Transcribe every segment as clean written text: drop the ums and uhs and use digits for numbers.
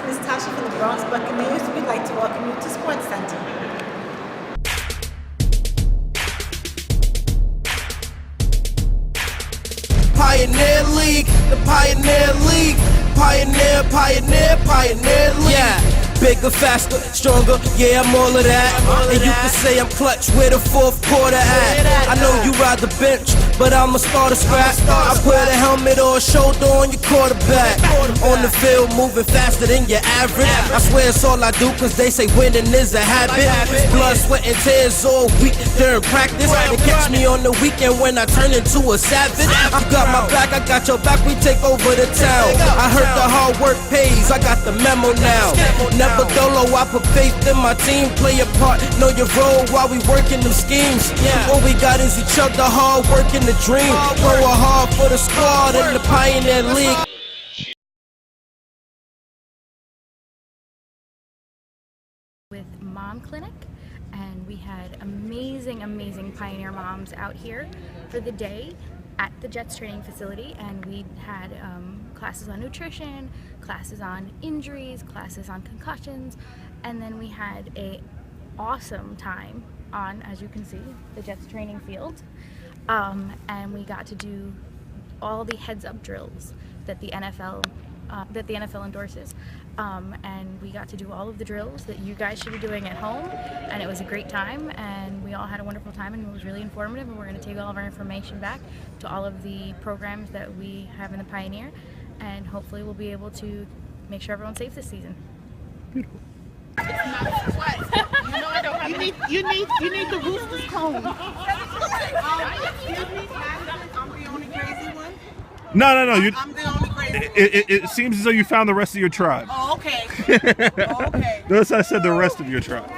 Miss Tasha from the Bronx Buccaneers. We'd like to welcome you to Sportscenter. Pioneer League, the Pioneer League, Pioneer League. Yeah, bigger, faster, stronger, yeah, I'm all of that. And you can say I'm clutch where the fourth quarter at. I know you ride the bench, but I'ma start a scrap. I put a helmet or a shoulder on your quarterback. On the field, moving faster than your average. I swear it's all I do, cause they say winning is a habit. Blood, sweat, and tears all week during practice. And catch me on the weekend when I turn into a savage. I got my back, I got your back, we take over the town. I heard the hard work pays, I got the memo now. Never dolo, I put faith in my team. Play a part, know your role while we working them schemes. All we got is each other, hard work in the dream. Throw a hard for the squad in the Pioneer League. With Mom Clinic, and we had amazing Pioneer moms out here for the day at the Jets training facility, and we had classes on nutrition, classes on injuries, classes on concussions, and then we had a awesome time on, as you can see, the Jets training field, and we got to do all the heads-up drills that the NFL endorses, and we got to do all of the drills that you guys should be doing at home, and it was a great time, and we all had a wonderful time, and it was really informative, and we're going to take all of our information back to all of the programs that we have in the Pioneer, and hopefully we'll be able to make sure everyone's safe this season. Beautiful. It's not what? You know I don't have you need the rooster's comb. Excuse me, I'm the only crazy one? No. I'm the only crazy one. It seems as though you found the rest of your tribe. Oh, okay. Okay. Notice I said the rest of your tribe.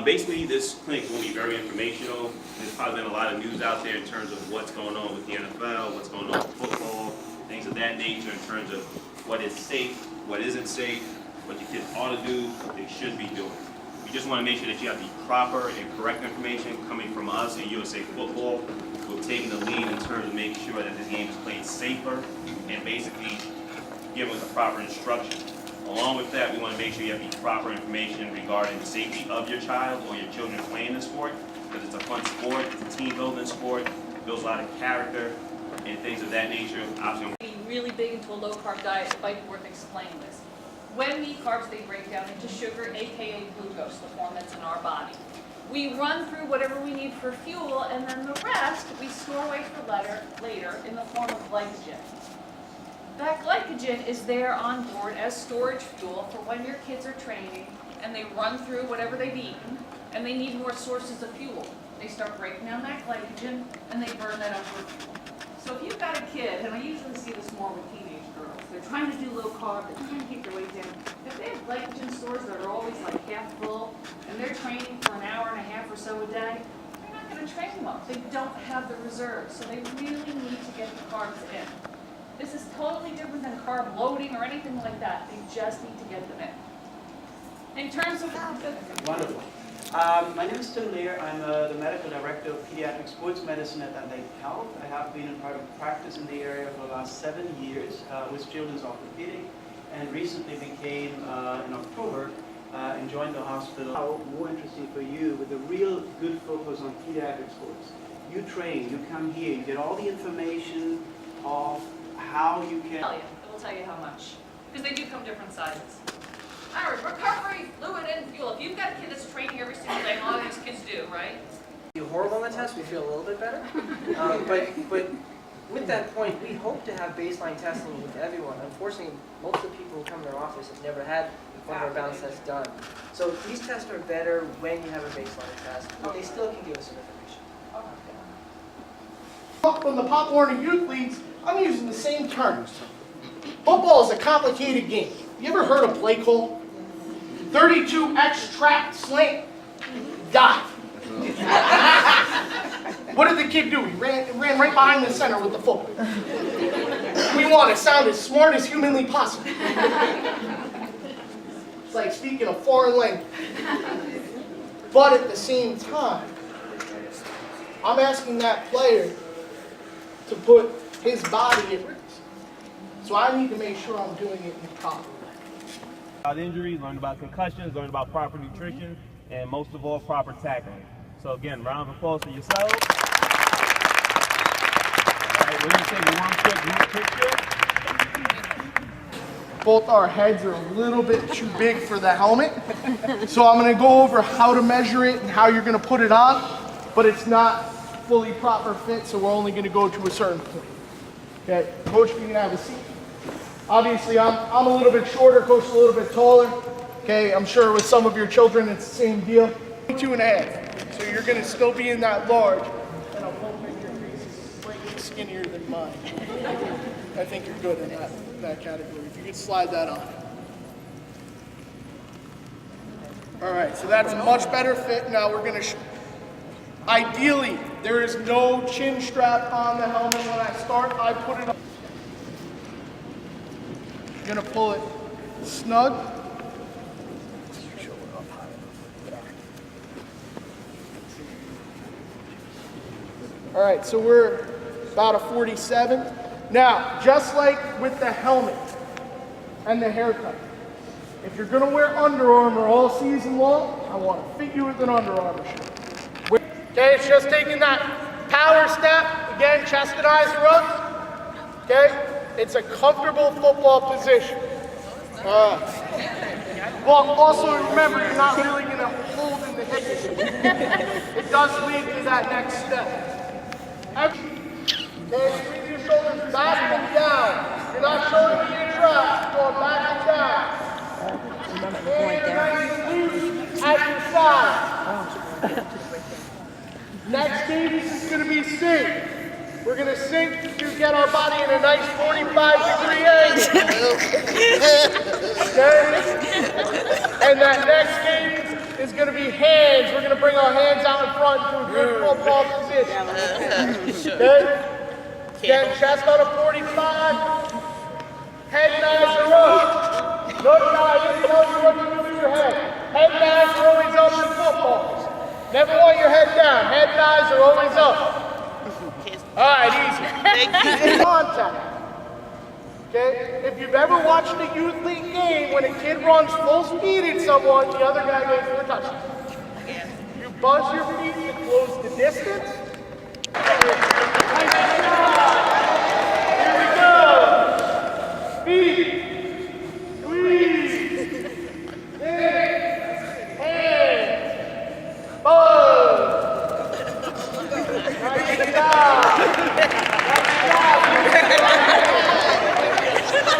Basically, this clinic will be very informational. There's probably been a lot of news out there in terms of what's going on with the NFL, what's going on with football, things of that nature in terms of what is safe, what isn't safe, what your kids ought to do, what they should be doing. We just want to make sure that you have the proper and correct information coming from us at USA Football. We're taking the lead in terms of making sure that this game is played safer and basically giving the proper instruction. Along with that, we want to make sure you have the proper information regarding the safety of your child or your children playing this sport, because it's a fun sport, it's a team-building sport, it builds a lot of character and things of that nature. Obviously, being really big into a low-carb diet, it might be worth explaining this. When we eat carbs, they break down into sugar, aka glucose, the form that's in our body. We run through whatever we need for fuel, and then the rest we store away for later in the form of glycogen. That glycogen is there on board as storage fuel for when your kids are training and they run through whatever they've eaten and they need more sources of fuel. They start breaking down that glycogen and they burn that up for fuel. So if you've got a kid, and I usually see this more with teenage girls, they're trying to do low carb, they're trying to keep their weight down. If they have glycogen stores that are always like half full and they're training for an hour and a half or so a day, they're not going to train well. They don't have the reserves, so they really need to get the carbs in. This is totally different than carb loading or anything like that. They just need to get them in. In terms of... Wonderful. My name is Tim Lear. I'm the Medical Director of Pediatric Sports Medicine at Atlantic Health. I have been in part of practice in the area for the last 7 years with children's orthopedic, and recently became, in October, and joined the hospital. More interesting for you with a real good focus on pediatric sports. You train, you come here, you get all the information of how you can... It will tell you how much, because they do come different sizes. All right, recovery, fluid, and fuel. If you've got a kid that's training every single day, and all these kids do, right? Horrible on the test, we feel a little bit better. But with that point, we hope to have baseline testing with everyone. Unfortunately, most of the people who come to our office have never had one of our balance tests done. So these tests are better when you have a baseline test, but they still can give us some information. From the Pop Warner Youth Leagues, I'm using the same terms. Football is a complicated game. You ever heard of play call? 32 extract slant dive. What did the kid do? He ran right behind the center with the football. We want to sound as smart as humanly possible. It's like speaking a foreign language. But at the same time, I'm asking that player to put his body at risk. So I need to make sure I'm doing it in the proper way. About injuries, learn about concussions, learn about proper nutrition, and most of all, proper tackling. So again, round of applause for yourselves. All right, we're going to take one quick group picture. Both our heads are a little bit too big for the helmet. So I'm going to go over how to measure it and how you're going to put it on, but it's not fully proper fit, so we're only going to go to a certain point. Okay, Coach, you can have a seat. Obviously, I'm a little bit shorter, Coach a little bit taller. Okay, I'm sure with some of your children it's the same deal. 22.5, so you're going to still be in that large. And I'm hoping your face is slightly skinnier than mine. I think you're good in that category. If you could slide that on. All right, so that's a much better fit. Now we're going to, ideally, there is no chin strap on the helmet. When I start, I put it on. You're going to pull it snug. All right, so we're about a 47. Now, just like with the helmet and the haircut, if you're going to wear Under Armour all season long, I want to fit you with an Under Armour shirt. Okay, it's just taking that power step. Again, chest and eyes are up. Okay, it's a comfortable football position. Well, also remember, you're not really going to hold in the hip position. It does lead to that next step. Okay, squeeze your shoulders back and down. You're not showing me your traps, you're going back and down. And nice loose at your side. Next stage is going to be sink. We're going to sink to get our body in a nice 45-degree angle. Okay? And that next stage is going to be hands. We're going to bring our hands out in front to a good football position. Okay? Get chest on a 45. Head and eyes are up. Notice how I didn't tell you what to do with your head. Head and eyes are always up in football. Never want your head down. Head and eyes are always up. All right, easy. Contact. Okay? If you've ever watched a youth league game, when a kid runs full speed at someone, the other guy goes for a touchdown. You buzz your feet to close the distance. Here we go. Feet. Squeeze. Hands. Buzz. Nice job.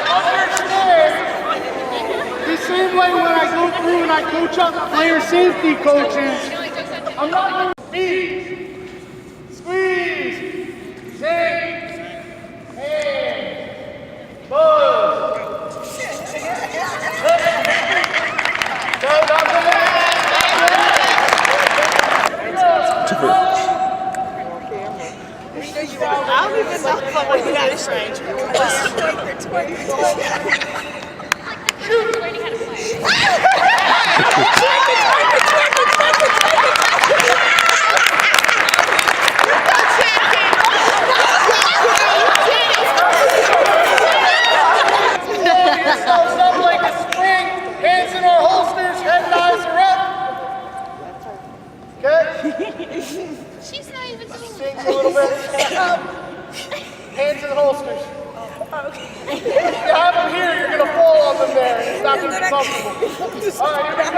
Understand, the same way when I go through and I coach up player safety coaches, I'm not going to feet, squeeze, sink, hands, buzz. No, not I'll leave this up for when you got a stranger. Yourselves up like a spring, hands in our holsters, head and eyes are up. Okay? She's not even doing Sings a little bit. Hands in the holsters. If you have them here, you're going to fall on them there. It's not going to be comfortable. All right, here we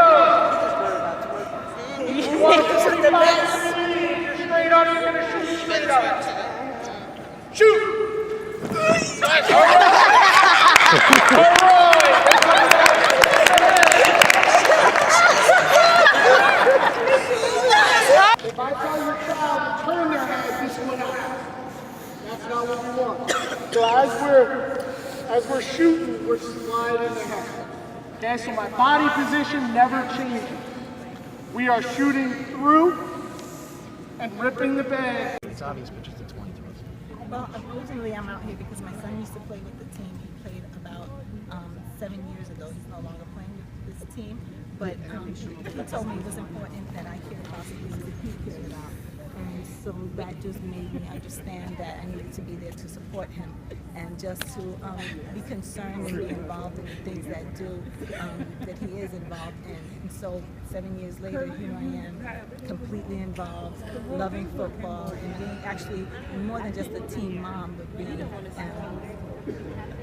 go. You want to 45 degrees. You're straight up. You're going to shoot straight up. Shoot. Nice. All right. All right. If I tell your child to turn their head this way out, that's not what we want. So as we're shooting, we're sliding the head. Okay, so my body position never changes. We are shooting through and ripping the bag. It's obvious, but just explain to us. Well, originally I'm out here because my son used to play with the team. He played about 7 years ago. He's no longer playing with this team. But he told me it was important that I cared about the things that he cared about. And so that just made me understand that I needed to be there to support him and just to be concerned and be involved in the things that he is involved in. And so 7 years later, here I am, completely involved, loving football, and being actually more than just a team mom, but being in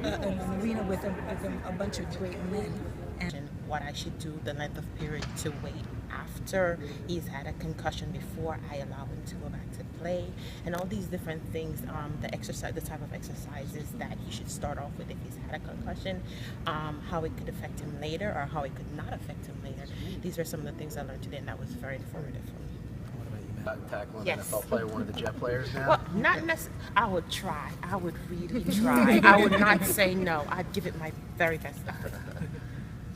an arena with a bunch of great men. And what I should do, the length of period to wait after he's had a concussion before I allow him to go back to play, and all these different things, the type of exercises that he should start off with if he's had a concussion, how it could affect him later or how it could not affect him later. These are some of the things I learned today, and that was very informative for me. Tackling an NFL player, one of the Jet players now? Well, not necessarily. I would try. I would really try. I would not say no. I'd give it my very best effort.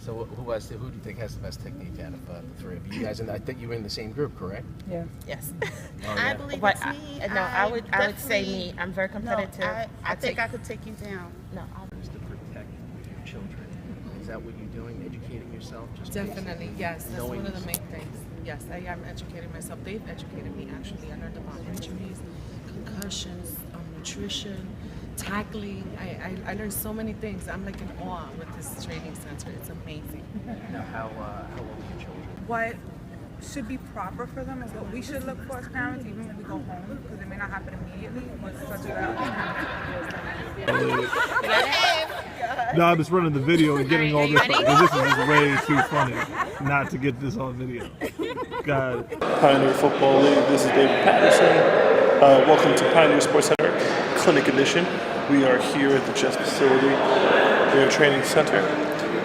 So who do you think has the best technique out of the three of you guys? And I think you were in the same group, correct? Yeah. Yes. Oh, yeah. I believe But it's me. No, I would say me. I'm very competitive. No, I think I could take you down. No, To protect your children. Is that what you're doing? Educating yourself? Just Definitely, yes. That's knowing one of the main things. Yes, I am educating myself. They've educated me, actually. I learned about injuries, concussions, nutrition, tackling. I learned so many things. I'm like in awe with this training center. It's amazing. Now, how old are your children? What should be proper for them is what we should look for as parents, even when we go home, because it may not happen immediately, but such as No, I'm just running the video and getting all this because this is just way too funny not to get this on video. God. Pioneer Football League. This is David Patterson. Welcome to Pioneer Sportscenter Clinic Edition. We are here at the Jets facility, their training center,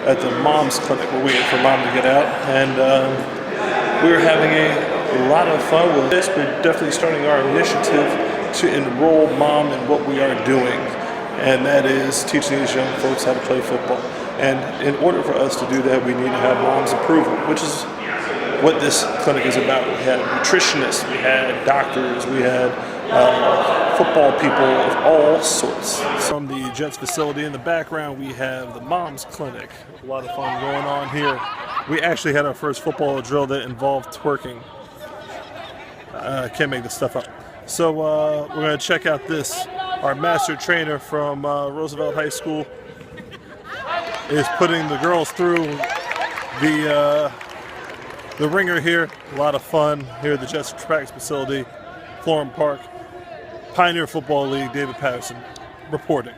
at the Mom's Clinic. We're waiting for Mom to get out, and we're having a lot of fun with this. We're definitely starting our initiative to enroll Mom in what we are doing, and that is teaching these young folks how to play football. And in order for us to do that, we need to have Mom's approval, which is what this clinic is about. We had nutritionists, we had doctors, we had football people of all sorts. From the Jets facility in the background, we have the Mom's Clinic. A lot of fun going on here. We actually had our first football drill that involved twerking. I can't make this stuff up. So we're going to check out this. Our master trainer from Roosevelt High School is putting the girls through the ringer here. A lot of fun here at the Jets practice facility, Florham Park. Pioneer Football League, David Patterson reporting.